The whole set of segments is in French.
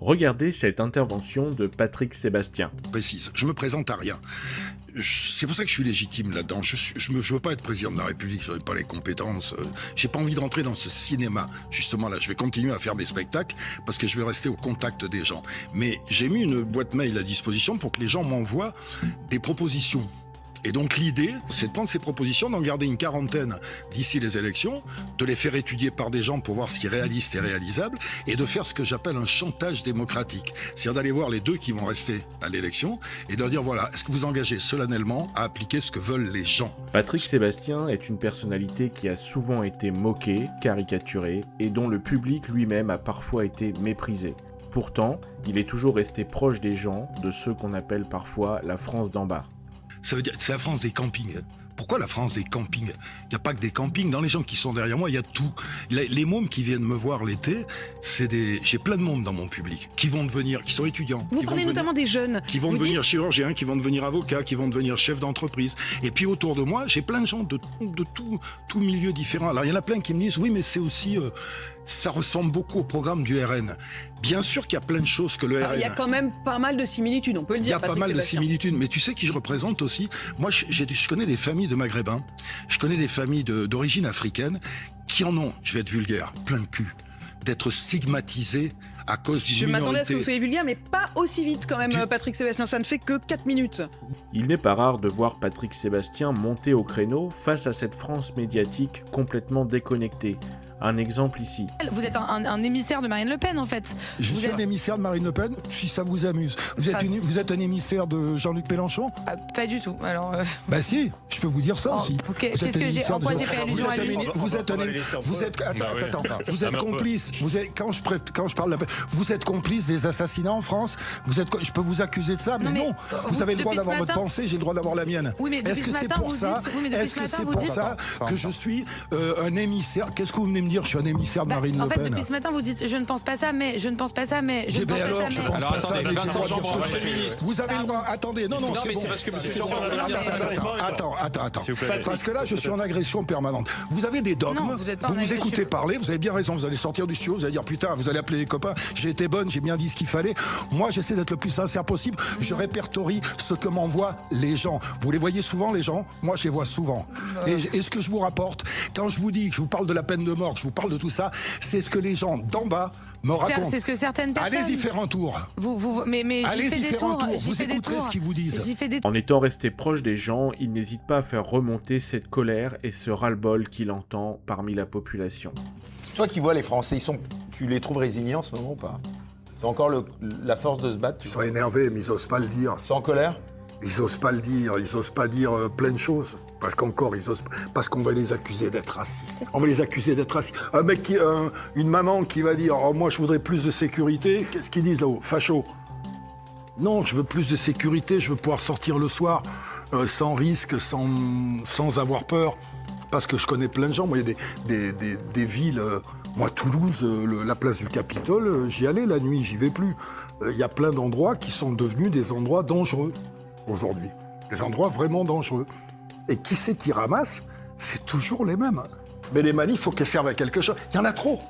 Regardez cette intervention de Patrick Sébastien. Précise, je me présente à rien. C'est pour ça que je suis légitime là-dedans. Je veux pas être président de la République, je n'ai pas les compétences. J'ai pas envie de rentrer dans ce cinéma. Justement là, je vais continuer à faire mes spectacles parce que je vais rester au contact des gens. Mais j'ai mis une boîte mail à disposition pour que les gens m'envoient des propositions. Et donc l'idée, c'est de prendre ces propositions, d'en garder une quarantaine d'ici les élections, de les faire étudier par des gens pour voir ce qui est réaliste et réalisable, et de faire ce que j'appelle un chantage démocratique. C'est-à-dire d'aller voir les deux qui vont rester à l'élection, et de leur dire voilà, est-ce que vous engagez solennellement à appliquer ce que veulent les gens ? Patrick Sébastien est une personnalité qui a souvent été moquée, caricaturée, et dont le public lui-même a parfois été méprisé. Pourtant, il est toujours resté proche des gens, de ceux qu'on appelle parfois la France d'en bas. Ça veut dire, c'est la France des campings. Pourquoi la France des campings ? Il n'y a pas que des campings. Dans les gens qui sont derrière moi, il y a tout. Les mômes qui viennent me voir l'été, j'ai plein de monde dans mon public qui vont devenir, qui sont étudiants. Vous parlez notamment des jeunes. Qui vont devenir chirurgiens, qui vont devenir avocats, qui vont devenir chefs d'entreprise. Et puis autour de moi, j'ai plein de gens de tout milieu différents. Alors il y en a plein qui me disent, oui, mais c'est aussi, ça ressemble beaucoup au programme du RN. Bien sûr qu'il y a plein de choses que le RN... Il y a quand même pas mal de similitudes, on peut le dire. Il y a pas mal de similitudes, mais tu sais qui je représente aussi ? Moi, je connais des familles de Maghrébins, je connais des familles d'origine africaine qui en ont, je vais être vulgaire, plein de cul, d'être stigmatisés à cause d'une minorité. Je m'attendais à ce que vous soyez vulgaire, mais pas aussi vite quand même, Patrick Sébastien, ça ne fait que 4 minutes. Il n'est pas rare de voir Patrick Sébastien monter au créneau face à cette France médiatique complètement déconnectée. Un exemple ici. Vous êtes un émissaire de Marine Le Pen, en fait. Je suis un émissaire de Marine Le Pen, si ça vous amuse. Vous êtes un émissaire de Jean-Luc Mélenchon ? Pas du tout. Alors. Bah si, je peux vous dire ça aussi. Ok. Qu'est-ce que j'ai ? En quoi j'ai fait allusion à lui ? Vous êtes complice. Quand je parle, vous êtes complice des assassinats en France. Je peux vous accuser de ça, mais non. Vous avez le droit d'avoir votre pensée, j'ai le droit d'avoir la mienne. Oui, mais est-ce que c'est pour ça que je suis un émissaire ? Qu'est-ce que vous venez me dire ? Je suis un émissaire de Marine Le Pen. En fait, depuis ce matin, vous dites je ne pense pas ça, mais je ne pense pas ça, mais je ne pense pas ça, mais. Je pense pas ça, mais j'ai le droit de dire ce que je suis. Vous avez le droit. Attendez, non, c'est bon. C'est parce que Attends. Parce que là, je suis en agression permanente. Vous avez des dogmes. Vous nous écoutez parler. Vous avez bien raison. Vous allez sortir du studio. Vous allez dire putain. Vous allez appeler les copains. J'ai été bonne. J'ai bien dit ce qu'il fallait. Moi, j'essaie d'être le plus sincère possible. Je répertorie ce que m'envoient les gens. Vous les voyez souvent, les gens ? Moi, je les vois souvent. Et ce que je vous rapporte, quand je vous dis que je vous parle de la peine de mort, que je vous parle de tout ça, c'est ce que les gens d'en bas me racontent. C'est ce que certaines personnes. Allez-y faire un tour. Mais allez-y faire un tour. Vous écouterez ce qu'ils vous disent. En étant resté proche des gens, il n'hésite pas à faire remonter cette colère et ce ras-le-bol qu'il entend parmi la population. Toi qui vois les Français, tu les trouves résignés en ce moment ou pas ? C'est encore la force de se battre. Ils sont énervés, mais ils n'osent pas le dire. Ils sont en colère ? Ils n'osent pas le dire, ils n'osent pas dire plein de choses. Parce qu'on va les accuser d'être racistes. On va les accuser d'être racistes. Un mec une maman qui va dire moi je voudrais plus de sécurité, qu'est-ce qu'ils disent là-haut ? Facho. Non, je veux plus de sécurité, je veux pouvoir sortir le soir sans risque, sans avoir peur. Parce que je connais plein de gens. Moi, il y a des villes. Moi, Toulouse, la place du Capitole, j'y allais la nuit, j'y vais plus. Il y a plein d'endroits qui sont devenus des endroits dangereux aujourd'hui. Des endroits vraiment dangereux. Et qui c'est qui ramasse ? C'est toujours les mêmes. Mais les manifs, il faut qu'elles servent à quelque chose. Il y en a trop.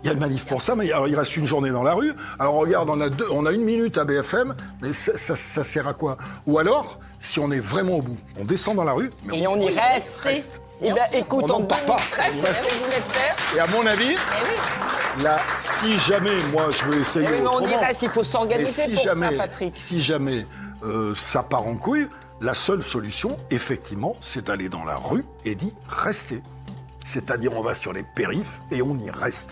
Il y a une manif pour ça, mais alors, il reste une journée dans la rue. Alors regarde, on a 1 minute à BFM, mais ça sert à quoi ? Ou alors, si on est vraiment au bout, on descend dans la rue... Mais et on y reste. Eh bien, écoute, en 2013, c'est ce que je voulais faire. Et à mon avis, là, si jamais, moi, je veux essayer mais autrement... on y reste, il faut s'organiser pour ça, Patrick. Si jamais ça part en couille, la seule solution, effectivement, c'est d'aller dans la rue et d'y rester. C'est-à-dire, on va sur les périphes et on y reste.